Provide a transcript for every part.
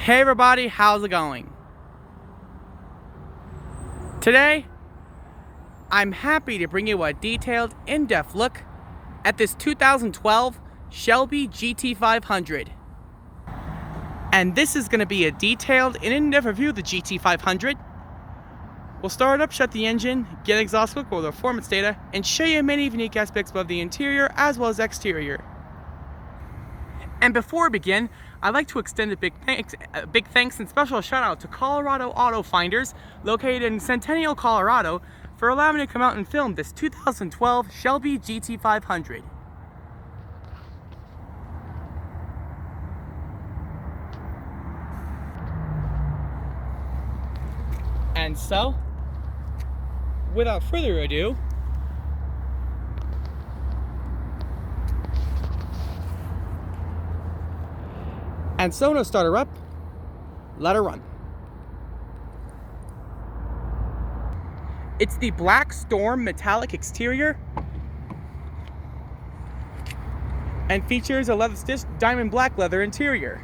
Hey everybody, how's it going? Today, I'm happy to bring you a detailed, in-depth look at this 2012 Shelby GT500. And this is going to be a detailed and in-depth review of the GT500. We'll start up, shut the engine, get an exhaust look with performance data, and show you many unique aspects of the interior as well as exterior. And before we begin, I'd like to extend a big thanks and special shout out to Colorado Auto Finders, located in Centennial, Colorado, for allowing me to come out and film this 2012 Shelby GT500. And so, without further ado, to start her up, let her run. It's the Black Storm metallic exterior and features a leather stitched diamond black leather interior.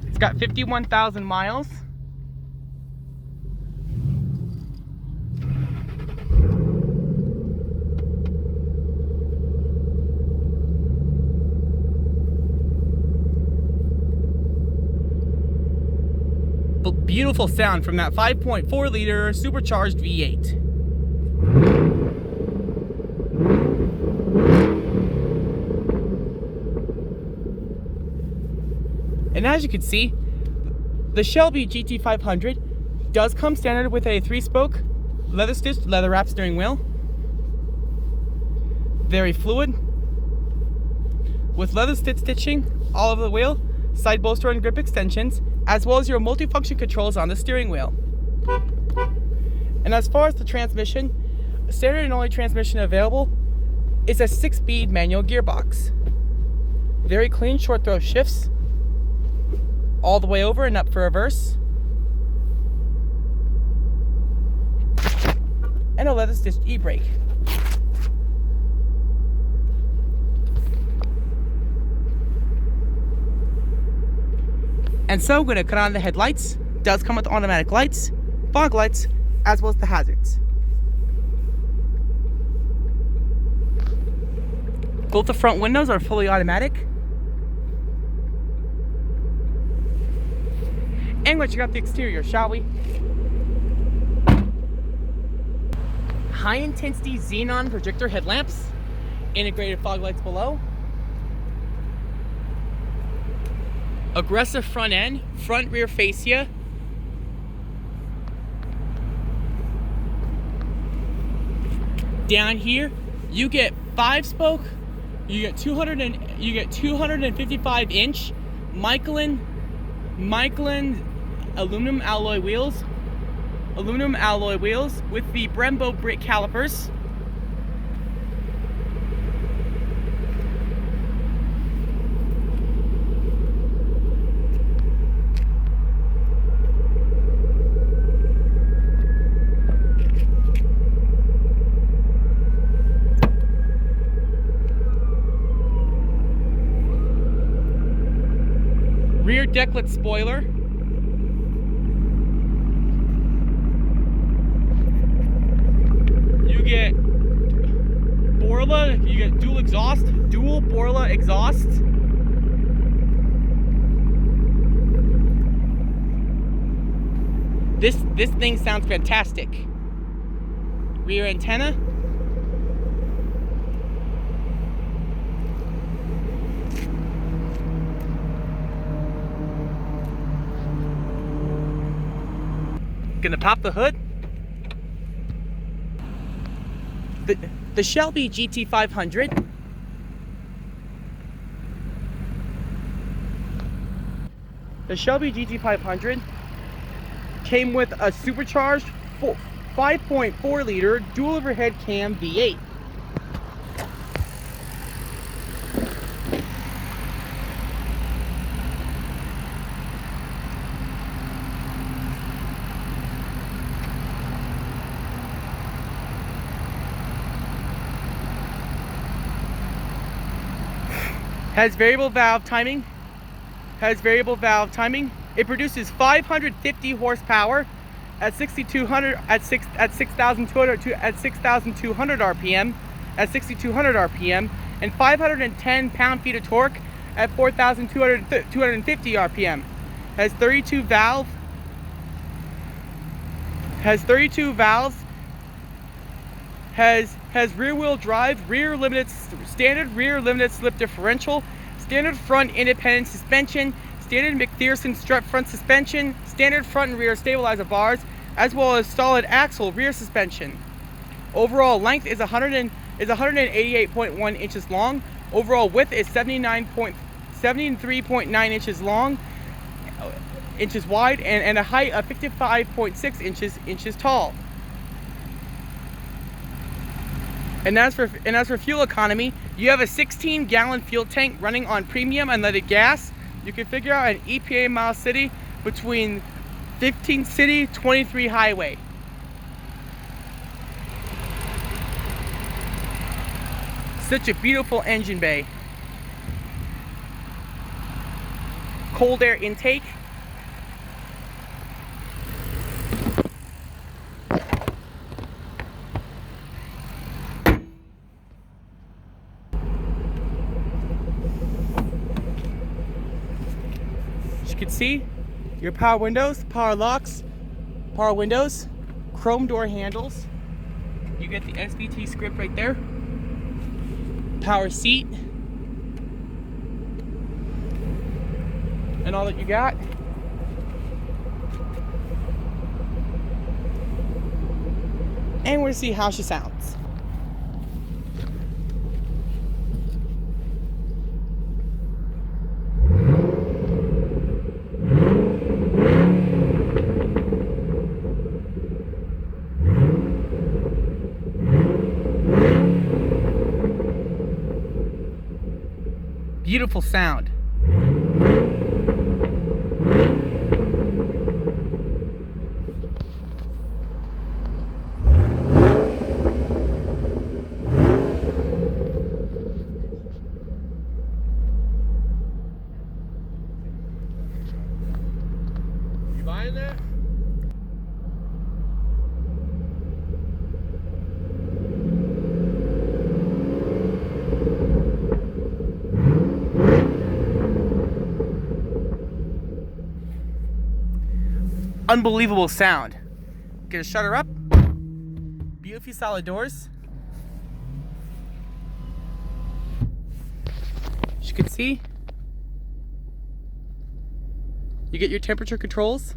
It's got 51,000 miles. Beautiful sound from that 5.4 liter supercharged V8. And as you can see, the Shelby GT500 does come standard with a 3-spoke leather stitched, leather wrapped steering wheel. Very fluid, with leather stitching all over the wheel, side bolster and grip extensions, as well as your multifunction controls on the steering wheel. And as far as the transmission, standard and only transmission available is a 6-speed manual gearbox. Very clean short throw shifts, all the way over and up for reverse, and a leather stitched e-brake. And so, we're going to cut on the headlights. Does come with automatic lights, fog lights, as well as the hazards. Both the front windows are fully automatic. And let's check out the exterior, shall we? High intensity xenon projector headlamps, integrated fog lights below, aggressive front end, front rear fascia, down here you get 5-spoke, you get 255 inch Michelin aluminum alloy wheels with the Brembo brake calipers. Rear decklet spoiler. You get Borla, you get dual Borla exhaust. This thing sounds fantastic. Rear antenna. Gonna pop the hood. The Shelby GT500 came with a supercharged 5.4 liter dual overhead cam V8. Has variable valve timing. It produces 550 horsepower at 6,200 RPM, and 510 pound-feet of torque at 4,250 RPM. Has 32 valves. Has rear-wheel drive, standard rear limited slip differential, standard front independent suspension, standard McPherson strut front suspension, standard front and rear stabilizer bars, as well as solid axle rear suspension. Overall length is 188.1 inches long. Overall width is 73.9 inches wide, and a height of 55.6 inches tall. And as for fuel economy, you have a 16-gallon fuel tank running on premium unleaded gas. You can figure out an EPA mile city between 15 city, 23 highway. Such a beautiful engine bay. Cold air intake. As you can see, your power windows, power locks, power windows, chrome door handles. You get the SVT script right there. Power seat. And all that you got. And we'll see how she sounds. Beautiful sound. You buying that? Unbelievable sound. Gonna shut her up. Beautifully solid doors. As you can see, you get your temperature controls.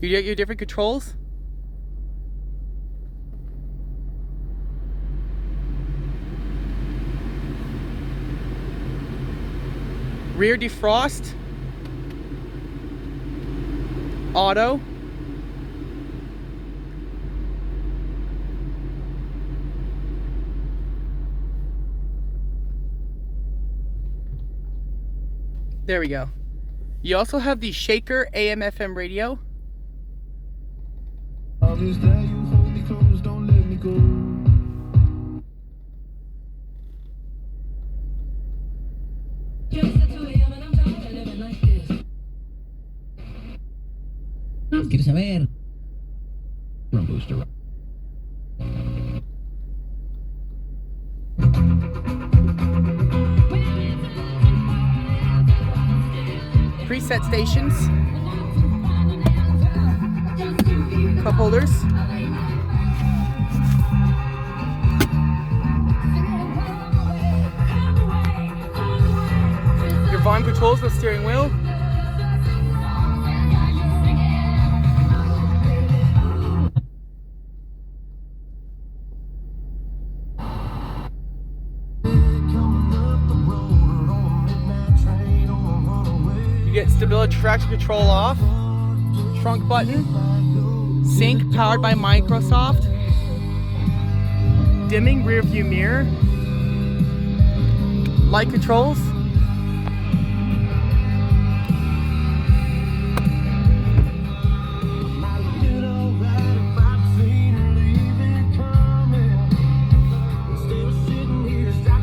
You get your different controls. Rear defrost, auto, there we go. You also have the Shaker AM/FM radio. Is that you hold me close, don't let me go. ¿Quieres saber? Run booster. Preset stations. Cup holders. Your volume controls, the steering wheel. Stability traction control off. Trunk button. Sync powered by Microsoft. Dimming rear view mirror. Light controls.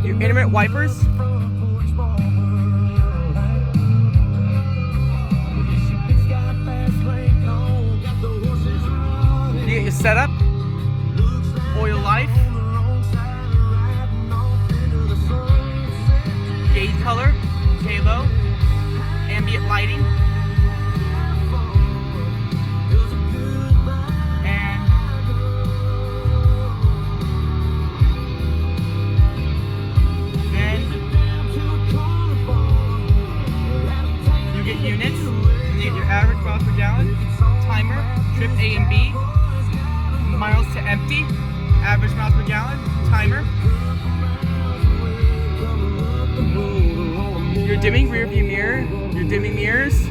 Your intermittent wipers. You get your setup. Oil life. Gauge color. Halo. Ambient lighting. And then you get units. You get your average miles per gallon, timer, trip A and B, miles to empty, average miles per gallon, timer. Your dimming rear view mirror, your dimming mirrors.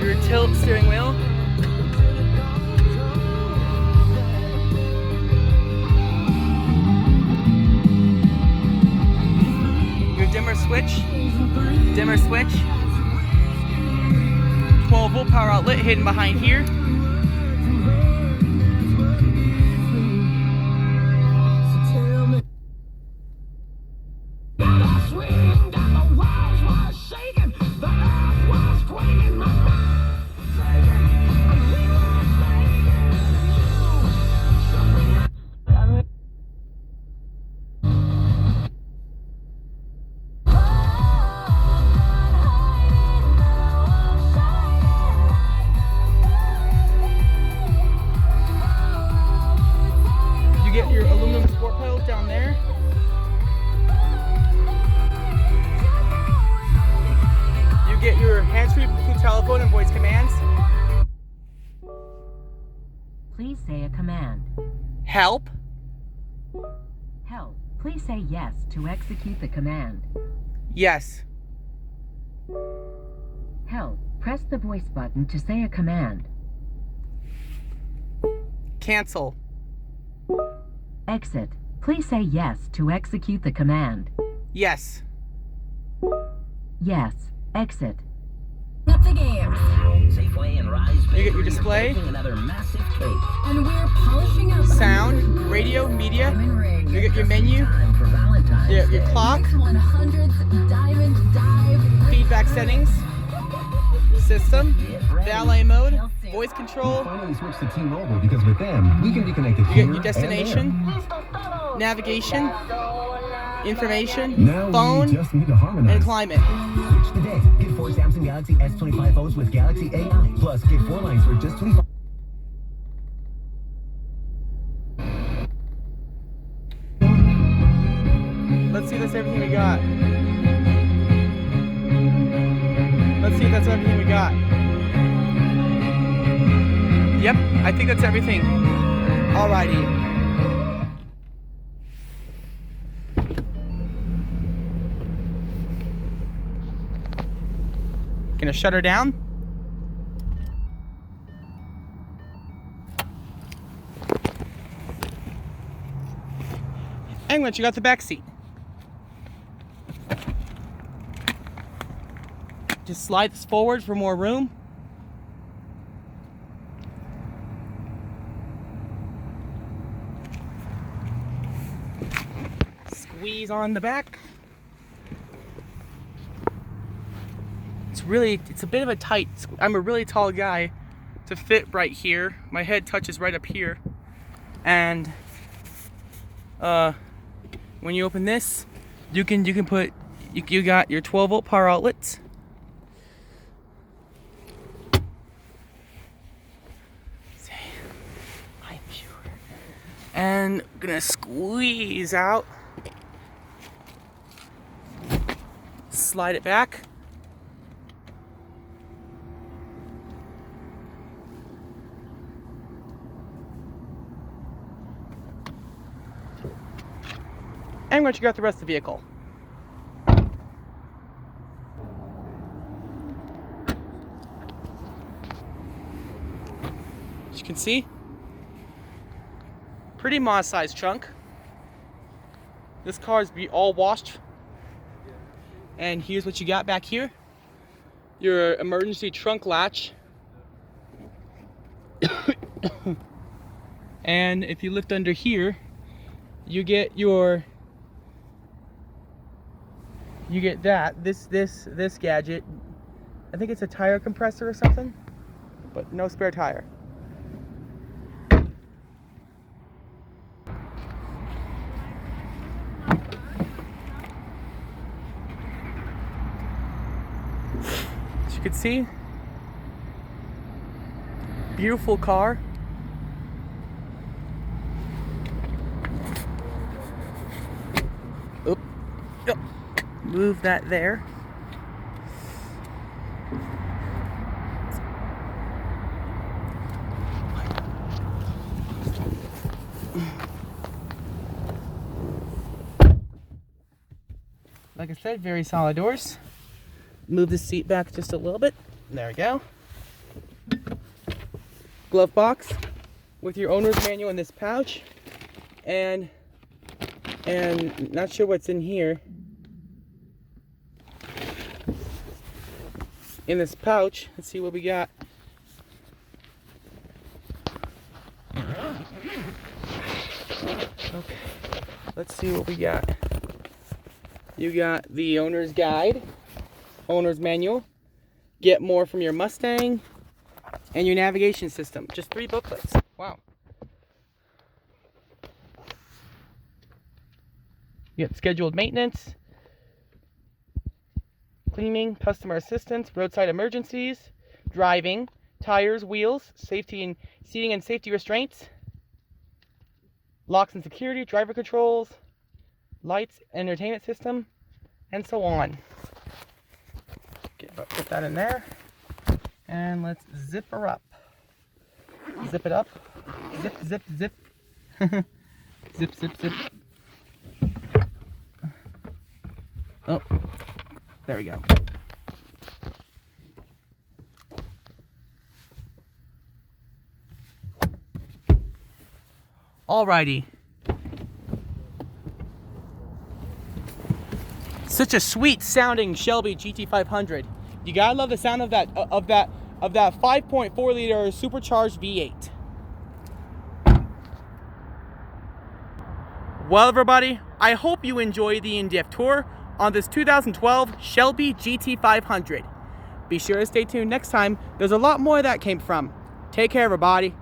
Your tilt steering wheel. Your dimmer switch. 12-volt power outlet hidden behind here. Get your aluminum sport pedals down there. You get your hands-free Bluetooth telephone and voice commands. Please say a command. Help. Help. Please say yes to execute the command. Yes. Help. Press the voice button to say a command. Cancel. Exit. Please say yes to execute the command. Yes. Yes. Exit. Up the games. Safeway and Rise You get your Bakery are display. baking another massive cake. And we're polishing up Sound, radio, media. diamond ring. You get your menu, Time for Valentine's your Day. clock, Mix 100's diamond dive. feedback settings, system, valet mode, voice control. Finally switched to T-Mobile because with them, we can be connected You here get your destination, and navigation, information, there. Now phone, we just need to harmonize. and climate. Switch today. Get 4 Samsung Galaxy S25 phones with Galaxy AI. Plus, get 4 lines for just $25. Let's see if that's everything we got. Let's see if that's everything we got. Yep, I think that's everything. Alrighty. Gonna shut her down. And once you got the back seat. Just slide this forward for more room. Squeeze on the back. It's a bit of a tight, I'm a really tall guy to fit right here. My head touches right up here. And when you open this, you can put, you got your 12-volt power outlets. And I'm gonna squeeze out. Slide it back. And I'm going to check out the rest of the vehicle. As you can see, pretty modest-sized trunk. This car is all washed. And here's what you got back here. Your emergency trunk latch. And if you lift under here, you get this gadget. I think it's a tire compressor or something, but no spare tire. As you can see, beautiful car. Oop. Yep. Move that there. Like I said, very solid doors. Move the seat back just a little bit. There we go. Glove box with your owner's manual in this pouch. And not sure what's in here. In this pouch, let's see what we got. Okay, let's see what we got. You got the owner's guide, owner's manual, get more from your Mustang, and your navigation system. Just 3 booklets. Wow. You get scheduled maintenance, cleaning, customer assistance, roadside emergencies, driving, tires, wheels, safety and seating and safety restraints, locks and security, driver controls, lights, entertainment system, and so on. Put that in there, and let's zip her up. Zip it up. Zip, zip, zip. Zip, zip, zip. Oh, there we go. Alrighty. Such a sweet sounding Shelby GT500. You gotta love the sound of that 5.4 liter supercharged V8. Well, everybody, I hope you enjoyed the in-depth tour on this 2012 Shelby GT500. Be sure to stay tuned next time. There's a lot more that came from. Take care, everybody.